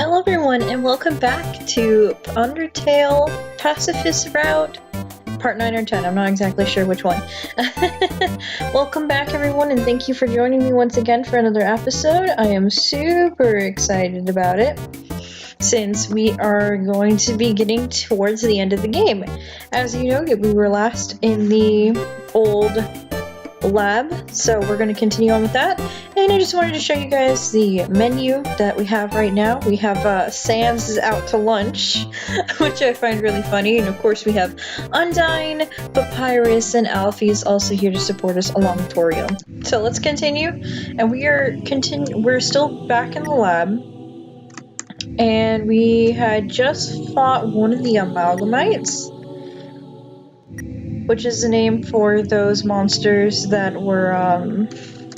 Hello everyone and welcome back to Undertale Pacifist Route, part 9 or 10, I'm not exactly sure which one. Welcome back everyone and thank you for joining me once again for another episode. I am super excited about it, since we are going to be getting towards the end of the game. As you know, we were last in the old lab, so we're going to continue on with that. And I just wanted to show you guys the menu that we have right now. We have Sans is out to lunch, which I find really funny, and of course we have Undyne, Papyrus, and Alfie is also here to support us along with Torium. So let's continue, and we're still back in the lab, and we had just fought one of the Amalgamites, which is the name for those monsters that were,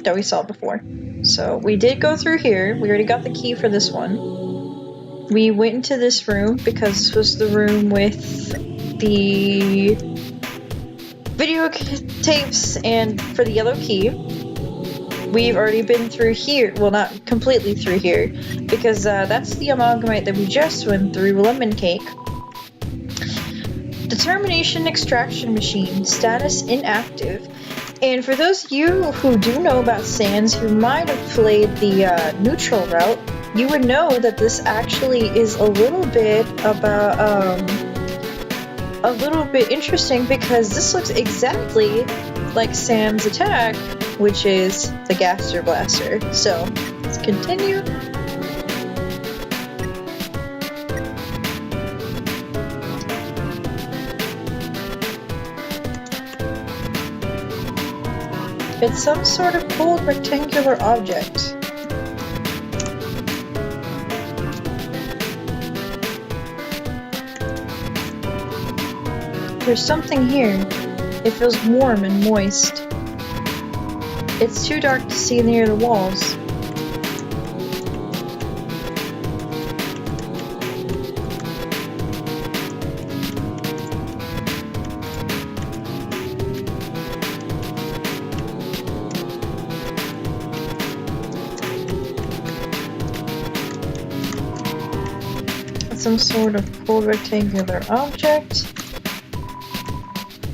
that we saw before. So we did go through here. We already got the key for this one. We went into this room because this was the room with the video tapes and for the yellow key. We've already been through here. Well, not completely through here, because that's the Amalgamite that we just went through, Lemon Cake. Determination extraction machine, status inactive. And for those of you who do know about Sans, who might have played the neutral route, you would know that this actually is a little bit about, a little bit interesting, because this looks exactly like Sans' attack, which is the Gaster Blaster. So, let's continue. It's some sort of cool rectangular object. There's something here. It feels warm and moist. It's too dark to see near the walls. Some sort of cool rectangular object.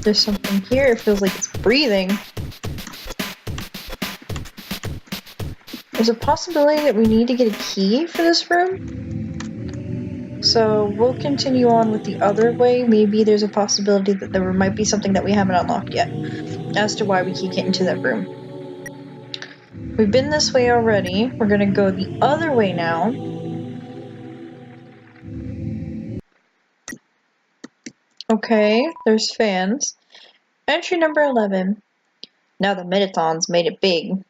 There's something here, it feels like it's breathing. There's a possibility that we need to get a key for this room. So we'll continue on with the other way. Maybe there's a possibility that there might be something that we haven't unlocked yet, as to why we can't get into that room. We've been this way already. We're gonna go the other way now. Okay, there's fans. Entry number 11. Now the Metatons made it big.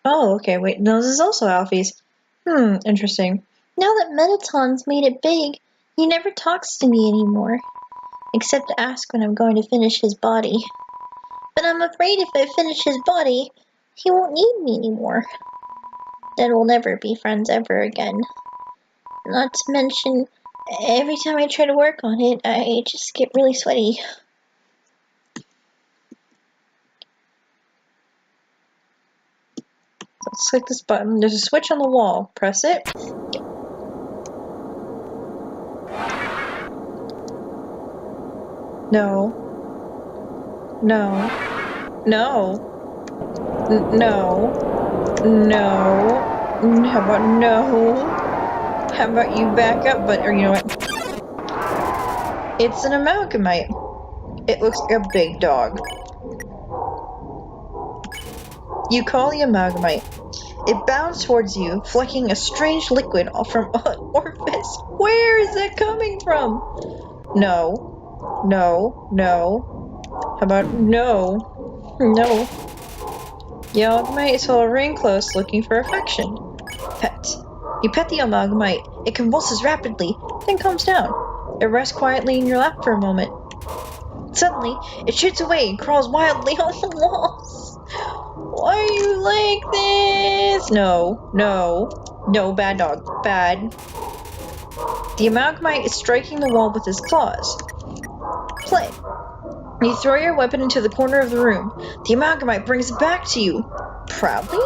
Oh, okay, wait, no, this is also Alfie's. Interesting. Now that Metatons made it big, he never talks to me anymore. Except to ask when I'm going to finish his body. But I'm afraid if I finish his body, he won't need me anymore. Then we'll never be friends ever again. Not to mention, every time I try to work on it, I just get really sweaty. Let's click this button. There's a switch on the wall. Press it. No. No. No. No. No. How about no? How about you back up, or you know what? It's an Amalgamite. It looks like a big dog. You call the Amalgamite. It bounds towards you, flecking a strange liquid from an orifice. Where is it coming from? No. No. No. How about no? No. The Amalgamite is hovering close, looking for affection. Pet. You pet the Amalgamite. It convulses rapidly, then calms down. It rests quietly in your lap for a moment. Suddenly, it shoots away and crawls wildly on the walls. Why are you like this? No, no, no, bad dog, bad. The Amalgamite is striking the wall with his claws. Play. You throw your weapon into the corner of the room. The Amalgamite brings it back to you. proudly.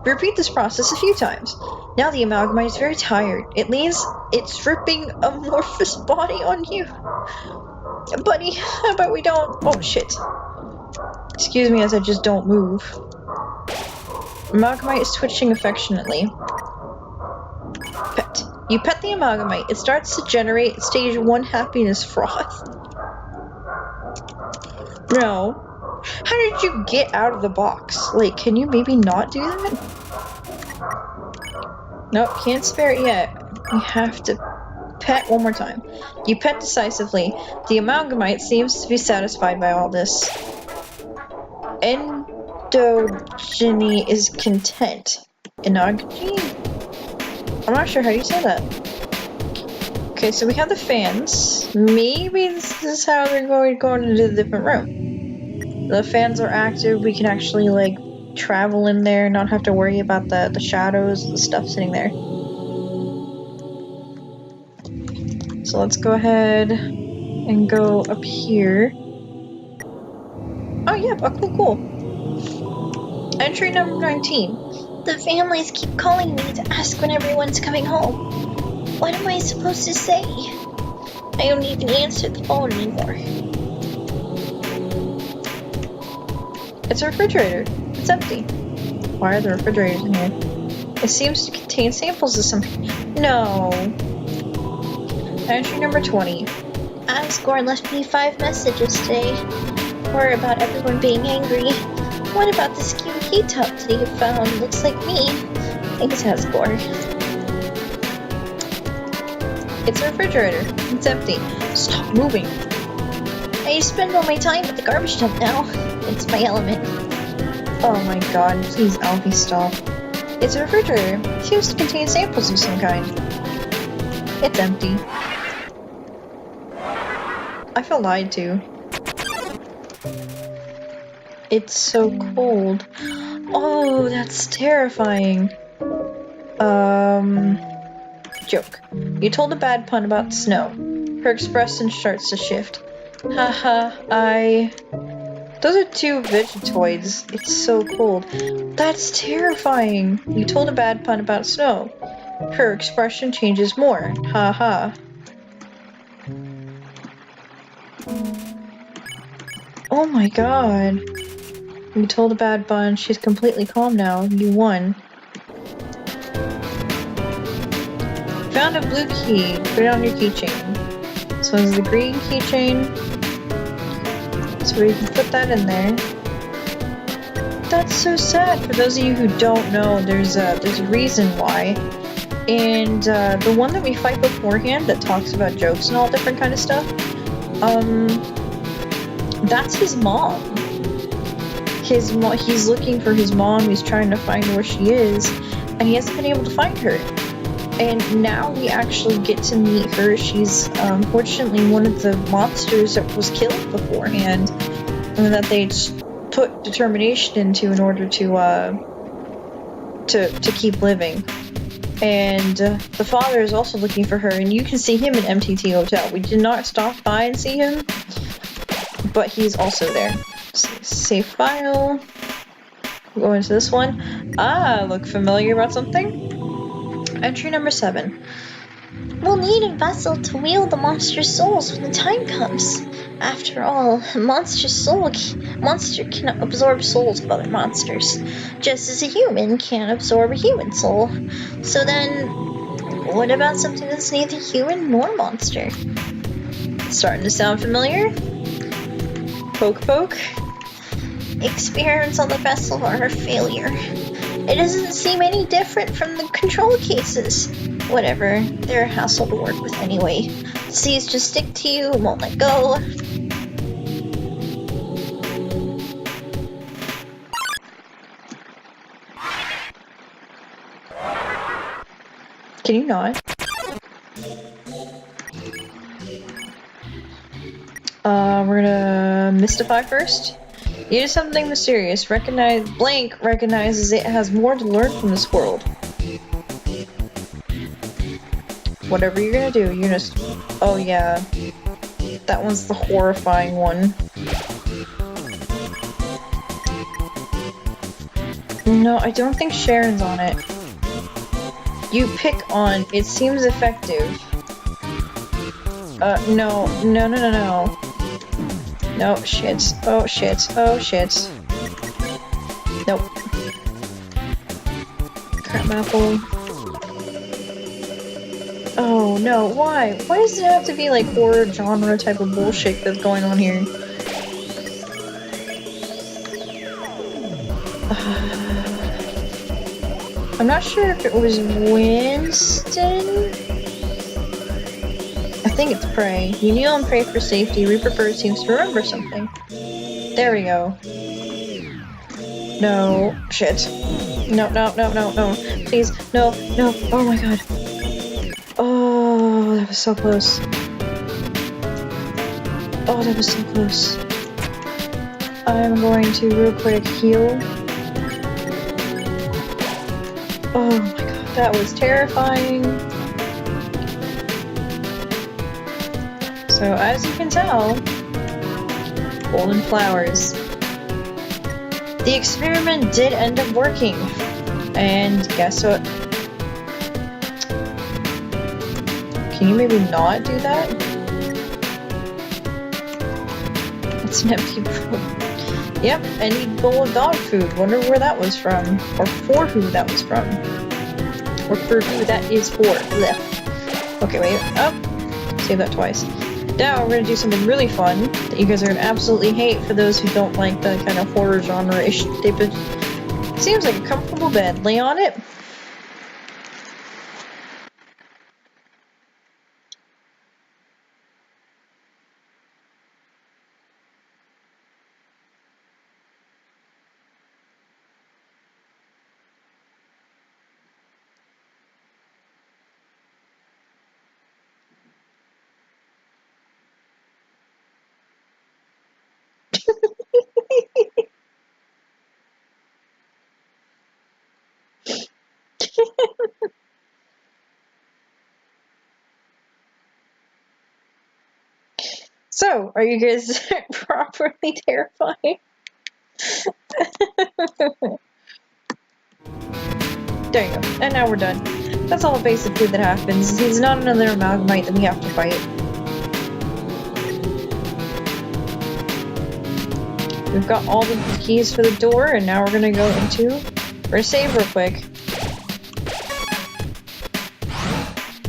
Repeat this process a few times. Now the amalgamite is very tired. It leans its dripping amorphous body on you. Buddy, how about we don't? Oh shit. Excuse me as I just don't move. Amalgamite is twitching affectionately. Pet. You pet the amalgamite. It starts to generate stage 1 happiness froth. No. How did you get out of the box? Like, can you maybe not do that? Nope, can't spare it yet. You have to pet one more time. You pet decisively. The amalgamite seems to be satisfied by all this. Endogeny is content. Endogeny? I'm not sure how you say that. Okay, so we have the fans. Maybe this is how they're going to go into a different room. The fans are active. We can actually, like, travel in there, not have to worry about the shadows, the stuff sitting there. So let's go ahead and go up here. Oh, yeah, cool. Entry number 19. The families keep calling me to ask when everyone's coming home. What am I supposed to say? I don't even answer the phone anymore. It's a refrigerator. It's empty. Why are the refrigerators in here? It seems to contain samples of something. No. Entry number 20. Asgore left me 5 messages today. Or about everyone being angry. What about this cute heat top that he found? Looks like me. Thanks, Asgore. It's a refrigerator. It's empty. Stop moving. I spend all my time at the garbage dump now. It's my element. Oh my god, please Alfie, stop. It's a refrigerator. It seems to contain samples of some kind. It's empty. I feel lied to. It's so cold. Oh, that's terrifying. Joke. You told a bad pun about snow. Her expression starts to shift. Haha, Those are 2 Vegetoids. It's so cold. That's terrifying. You told a bad pun about snow. Her expression changes more. Haha. Oh my god. You told a bad pun. She's completely calm now. You won. Found a blue key. Put it on your keychain. This one's the green keychain. So we can put that in there. That's so sad. For those of you who don't know, there's a reason why. And the one that we fight beforehand that talks about jokes and all different kind of stuff, that's his mom. He's looking for his mom. He's trying to find where she is, and he hasn't been able to find her. And now we actually get to meet her. She's unfortunately one of the monsters that was killed beforehand, and that they put determination into in order to keep living. And the father is also looking for her, and you can see him in MTT Hotel. We did not stop by and see him, but he's also there. Save file. We'll go into this one. Ah, look familiar about something? Entry number 7. We'll need a vessel to wield the monster's souls when the time comes. After all, a monster cannot absorb souls of other monsters, just as a human can't absorb a human soul. So then, what about something that's neither human nor monster? Starting to sound familiar? Poke poke? Experiments on the vessel are a failure. It doesn't seem any different from the control cases. Whatever, they're a hassle to work with anyway. The seas just stick to you and won't let go. Can you not? We're gonna mystify first. You do something mysterious. Blank recognizes it has more to learn from this world. Whatever you're gonna do, you're just... Oh yeah. That one's the horrifying one. No, I don't think Sharon's on it. You pick on. It seems effective. No. No, shit. Oh, shit. Oh, shit. Nope. Crap apple. Oh, no, why? Why does it have to be, like, horror genre type of bullshit that's going on here? I'm not sure if it was Winston? I think it's pray. You kneel and pray for safety. Reaper Bird seems to remember something. There we go. No. Shit. No. Please. No. Oh my god. Oh, that was so close. Oh, that was so close. I'm going to real quick heal. Oh my god, that was terrifying. So, as you can tell, golden flowers. The experiment did end up working. And guess what? Can you maybe not do that? It's an empty bowl. Yep, any bowl of dog food. Wonder where that was from. Or for who that was from. Or for who that is for. Blech. Okay, wait. Oh! Save that twice. Now we're gonna do something really fun that you guys are gonna absolutely hate for those who don't like the kind of horror genre-ish type of... Seems like a comfortable bed. Lay on it. So, are you guys properly terrified? There you go. And now we're done. That's all basically that happens. He's not another amalgamite that we have to fight. We've got all the keys for the door, and now we're gonna go into... We're gonna save real quick.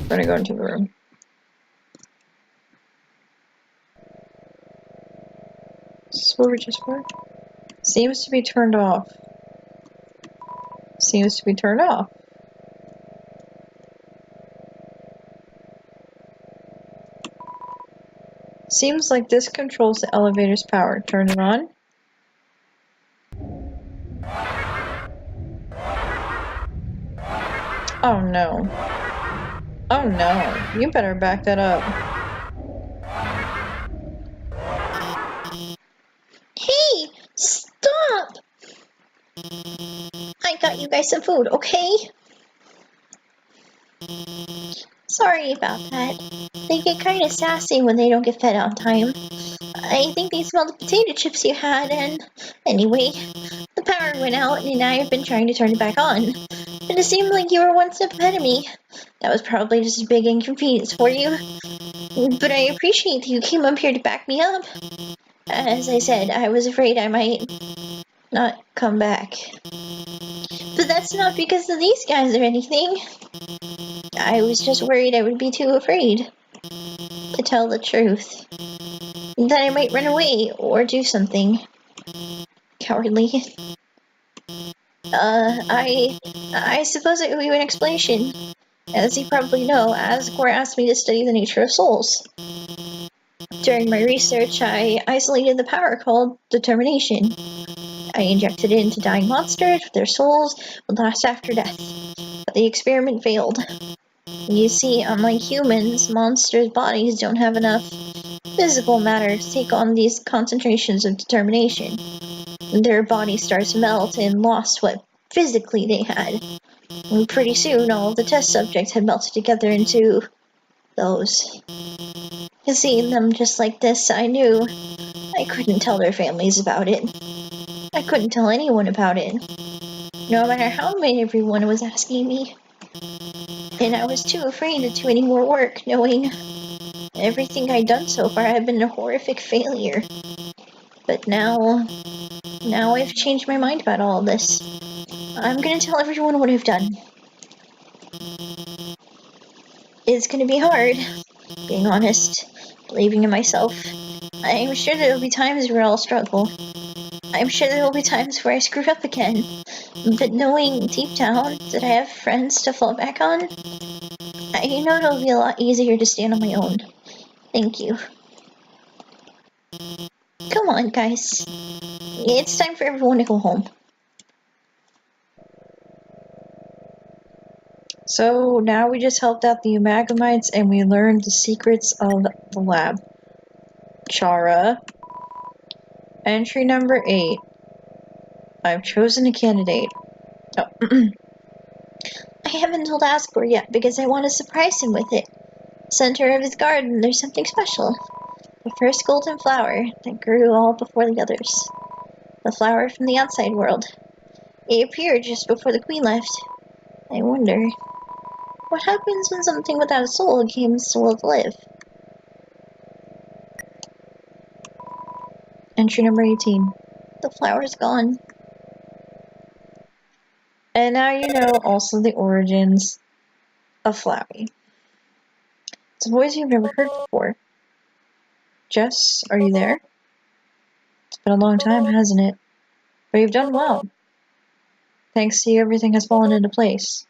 We're gonna go into the room. Is this what we just were? Seems to be turned off. Seems to be turned off. Seems like this controls the elevator's power. Turn it on. Oh no. Oh no. You better back that up. Hey! Stop! I got you guys some food, okay? Sorry about that. They get kind of sassy when they don't get fed on time. I think they smelled the potato chips you had, and anyway, the power went out and I've been trying to turn it back on. And it seemed like you were one step ahead of me. That was probably just a big inconvenience for you. But I appreciate that you came up here to back me up. As I said, I was afraid I might not come back. But that's not because of these guys or anything. I was just worried I would be too afraid to tell the truth. That I might run away or do something cowardly. I suppose I owe you an explanation. As you probably know, Asgore asked me to study the nature of souls. During my research, I isolated the power called determination. I injected it into dying monsters. Their souls would last after death. But the experiment failed. You see, unlike humans, monsters' bodies don't have enough physical matter to take on these concentrations of determination. Their bodies start to melt and lost what physically they had. And pretty soon, all of the test subjects had melted together into those. Seeing them just like this, I knew I couldn't tell their families about it. I couldn't tell anyone about it. no matter how many everyone was asking me. And I was too afraid to do any more work, knowing everything I'd done so far had been a horrific failure. But now I've changed my mind about all this. I'm gonna tell everyone what I've done. It's gonna be hard, being honest, believing in myself. I'm sure there'll be times where I'll struggle. I'm sure there'll be times where I screw up again. But knowing deep down that I have friends to fall back on, I know it'll be a lot easier to stand on my own. Thank you. Come on, guys. It's time for everyone to go home. So now we just helped out the Amagamites and we learned the secrets of the lab. Chara. Entry number 8. I've chosen a candidate. Oh. I haven't told Asgore yet because I want to surprise him with it. Center of his garden, there's something special. The first golden flower that grew all before the others. The flower from the outside world. It appeared just before the queen left. I wonder, what happens when something without a soul gains the will to live? Entry number 18. The flower's gone. And now you know also the origins of Flabby. It's a voice you've never heard before. Jess, are you there? It's been a long time, hasn't it? But you've done well. Thanks to you, everything has fallen into place.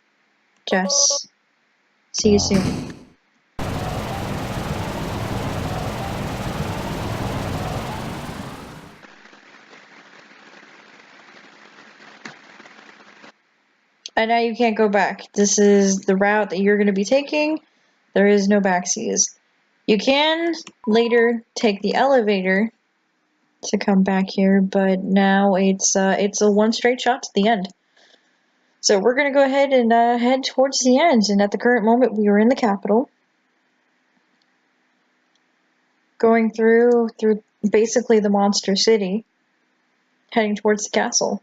Jess, see you soon. And now you can't go back. This is the route that you're going to be taking. There is no backseas. You can later take the elevator to come back here, but now it's a one straight shot to the end. So we're going to go ahead and head towards the end. And at the current moment, we are in the capital. Going through basically the monster city. Heading towards the castle.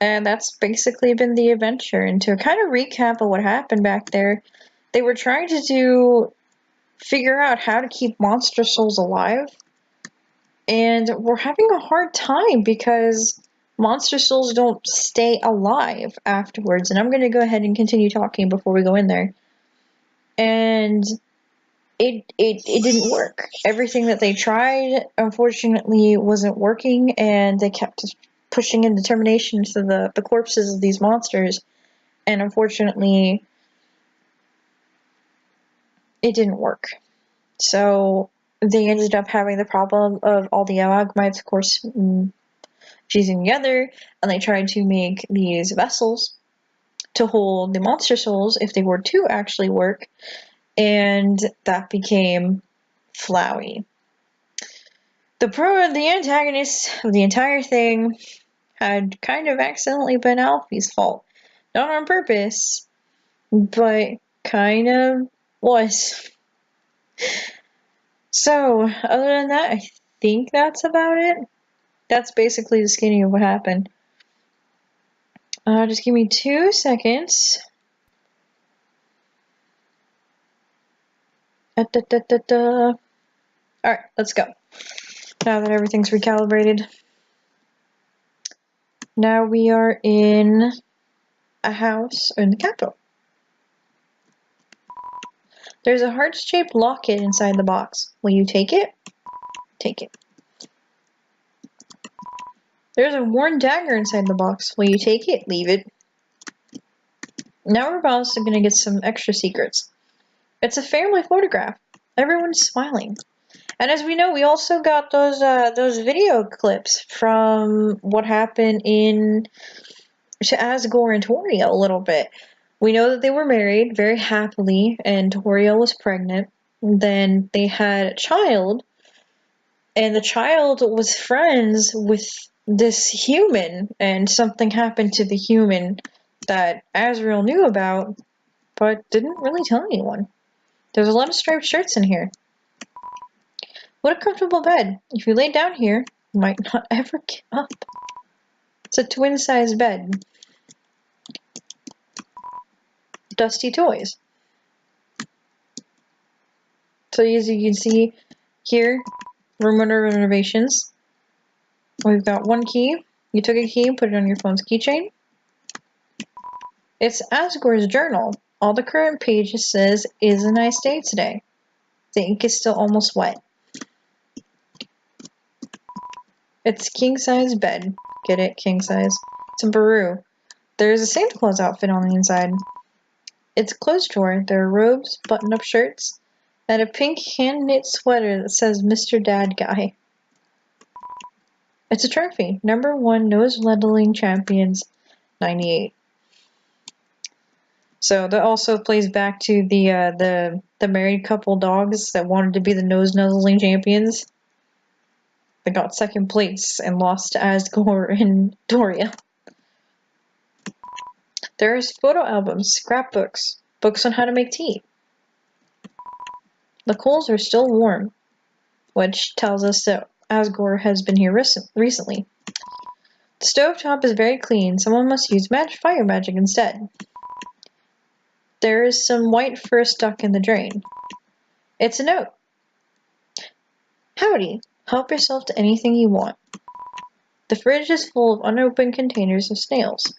And that's basically been the adventure. And to kind of recap of what happened back there, they were trying to figure out how to keep monster souls alive. And we're having a hard time because monster souls don't stay alive afterwards. And I'm going to go ahead and continue talking before we go in there. And it didn't work. Everything that they tried, unfortunately, wasn't working. And they kept pushing in determination into the corpses of these monsters. And unfortunately, it didn't work. So they ended up having the problem of all the Amagamites, of course, fusing together, and they tried to make these vessels to hold the monster souls if they were to actually work, and that became Flowey. The antagonist of the entire thing had kind of accidentally been Alfie's fault. Not on purpose, but kind of was. So, other than that, I think that's about it. That's basically the skinny of what happened. Just give me 2 seconds. Alright, let's go. Now that everything's recalibrated. Now we are in a house in the capital. There's a heart-shaped locket inside the box. Will you take it? Take it. There's a worn dagger inside the box. Will you take it? Leave it. Now we're about to gonna get some extra secrets. It's a family photograph. Everyone's smiling. And as we know, we also got those video clips from what happened to Asgore and Toriel a little bit. We know that they were married very happily, and Toriel was pregnant. Then they had a child, and the child was friends with this human, and something happened to the human that Azrael knew about, but didn't really tell anyone. There's a lot of striped shirts in here. What a comfortable bed. If you lay down here, you might not ever get up. It's a twin-size bed. Dusty toys. So as you can see here, room under renovations. We've got one key. You took a key and put it on your phone's keychain. It's Asgore's journal. All the current pages says is a nice day today. The ink is still almost wet. It's king-size bed. Get it? King-size. It's a Baru. There's a Santa Claus outfit on the inside. It's a clothes drawer. There are robes, button-up shirts, and a pink hand-knit sweater that says Mr. Dad Guy. It's a trophy. Number 1 nose leveling champions, 98. So that also plays back to the married couple dogs that wanted to be the nose nuzzling champions. They got second place and lost to Asgore and Doria. There's photo albums, scrapbooks, books on how to make tea. The coals are still warm, which tells us that Asgore has been here recently. The stovetop is very clean. Someone must use fire magic instead. There is some white fur stuck in the drain. It's a note. Howdy. Help yourself to anything you want. The fridge is full of unopened containers of snails.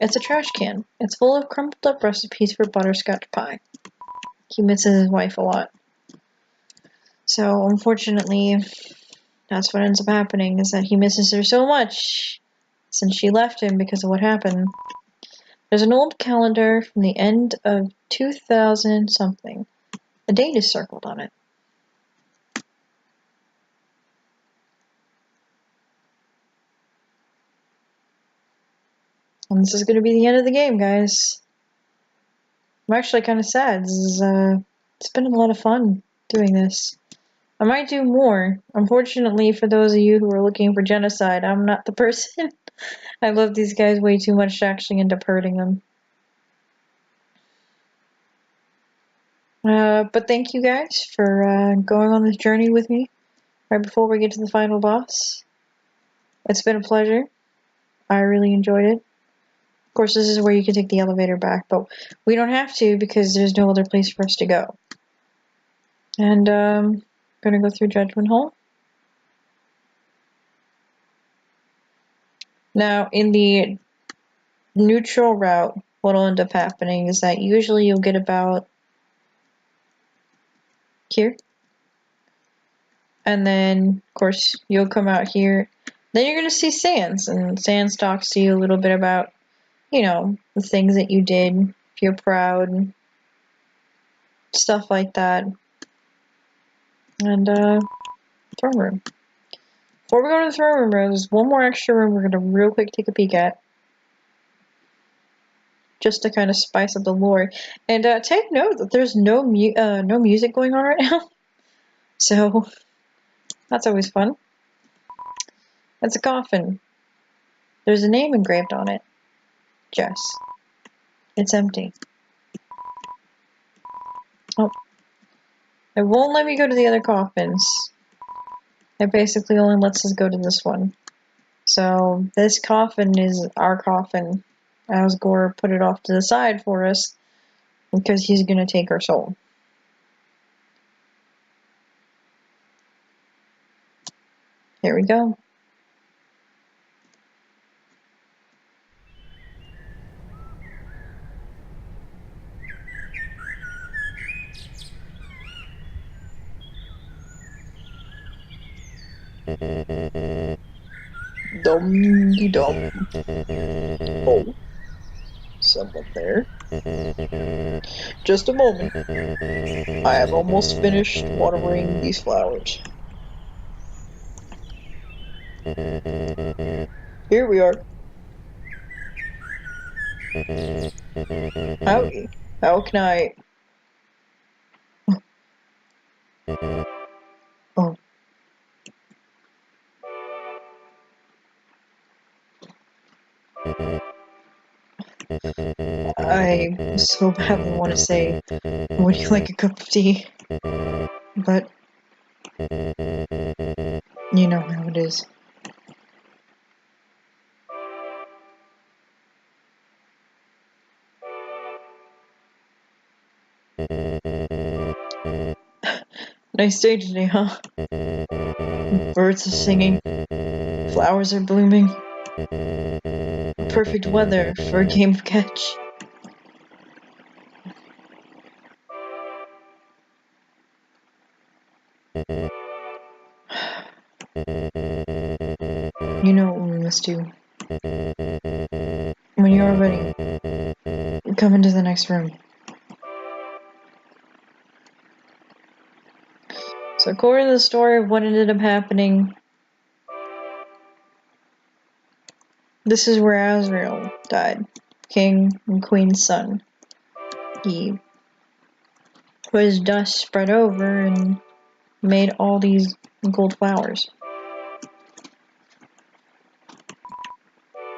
It's a trash can. It's full of crumpled up recipes for butterscotch pie. He misses his wife a lot. So, unfortunately, that's what ends up happening, is that he misses her so much since she left him because of what happened. There's an old calendar from the end of 2000 something. A date is circled on it. And this is going to be the end of the game, guys. I'm actually kind of sad. It's been a lot of fun doing this. I might do more. Unfortunately, for those of you who are looking for genocide, I'm not the person. I love these guys way too much to actually end up hurting them. But thank you guys for going on this journey with me right before we get to the final boss. It's been a pleasure. I really enjoyed it. Of course, this is where you can take the elevator back, but we don't have to because there's no other place for us to go. And gonna go through Judgment Hall. Now, in the neutral route, what'll end up happening is that usually you'll get about here. And then, of course, you'll come out here. Then you're gonna see Sans, and Sans talks to you a little bit about, you know, the things that you did, if you're proud, stuff like that. And, throne room. Before we go to the throne room, there's one more extra room we're gonna real quick take a peek at. Just to kind of spice up the lore. And, take note that there's no music going on right now. So, that's always fun. It's a coffin. There's a name engraved on it. Jess. It's empty. Oh. It won't let me go to the other coffins. It basically only lets us go to this one. So, this coffin is our coffin. Asgore put it off to the side for us because he's gonna take our soul. Here we go. Dum-de-dum. Oh. Someone there. Just a moment. I have almost finished watering these flowers. Here we are. Howdy. How can I... Oh. I so badly want to say, would you like a cup of tea? But, you know how it is. Nice day today, huh? Birds are singing. Flowers are blooming. Perfect weather for a game of catch. You know what we must do. When you are ready, come into the next room. So according to the story of what ended up happening, this is where Azrael died. King and Queen's son. His dust spread over and made all these gold flowers.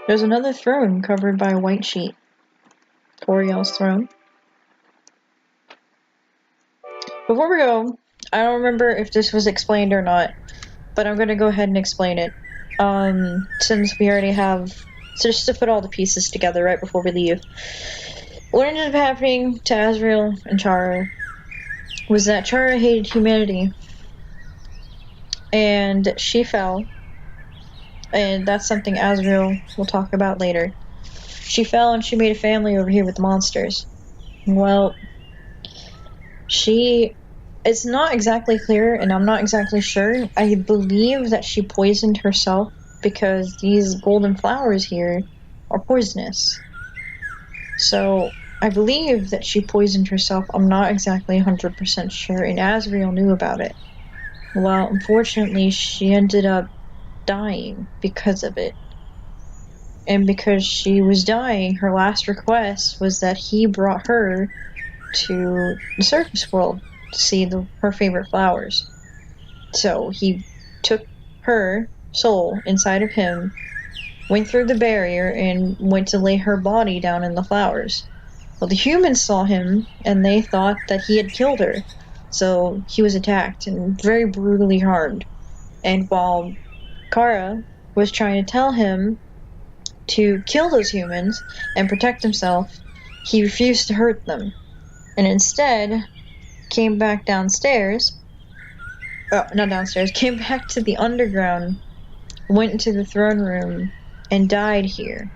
There's another throne covered by a white sheet. Toriel's throne. Before we go, I don't remember if this was explained or not, but I'm gonna go ahead and explain it. Since we already have, so just to put all the pieces together right before we leave. What ended up happening to Azrael and Chara was that Chara hated humanity, and she fell, and that's something Azrael will talk about later. She fell and she made a family over here with the monsters. Well, it's not exactly clear, and I'm not exactly sure. I believe that she poisoned herself because these golden flowers here are poisonous. So, I believe that she poisoned herself. I'm not exactly 100% sure, and Azrael knew about it. Well, unfortunately, she ended up dying because of it. And because she was dying, her last request was that he brought her to the circus world to see her favorite flowers. So he took her soul inside of him, went through the barrier, and went to lay her body down in the flowers. Well, the humans saw him, and they thought that he had killed her. So he was attacked and very brutally harmed. And while Kara was trying to tell him to kill those humans and protect himself, he refused to hurt them, and instead came back downstairs. Not downstairs, came back to the underground, went into the throne room, and died here.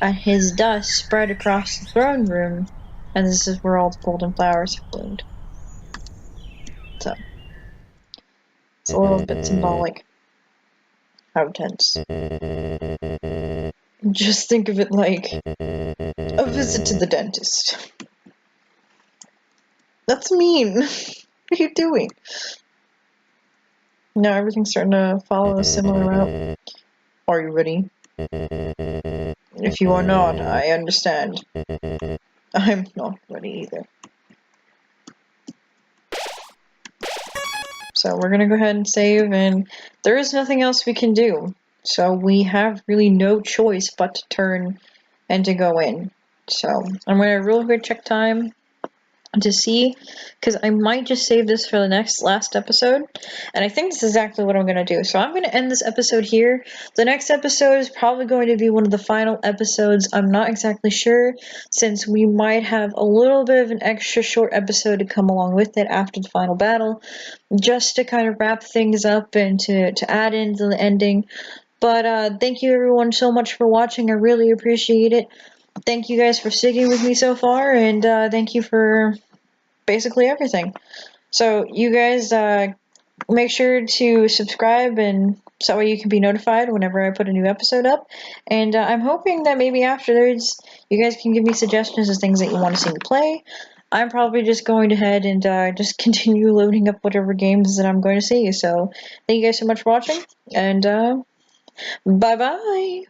And his dust spread across the throne room, and this is where all the golden flowers have bloomed. So, it's a little bit symbolic. How tense. Just think of it like a visit to the dentist. That's mean. What are you doing? Now everything's starting to follow a similar route. Are you ready? If you are not, I understand. I'm not ready either. So we're gonna go ahead and save, and there is nothing else we can do. So we have really no choice but to turn and to go in. So I'm gonna real quick check time to see, because I might just save this for the last episode, and I think this is exactly what I'm going to do. So I'm going to end this episode here. The next episode is probably going to be one of the final episodes. I'm not exactly sure, since we might have a little bit of an extra short episode to come along with it after the final battle, just to kind of wrap things up and to add into the ending. But thank you everyone so much for watching. I really appreciate it. Thank you guys for sticking with me so far, and thank you for basically everything. So you guys make sure to subscribe, and so that way you can be notified whenever I put a new episode up. And I'm hoping that maybe afterwards you guys can give me suggestions of things that you want to see me play. I'm probably just going ahead and just continue loading up whatever games that I'm going to see. So thank you guys so much for watching, and bye bye.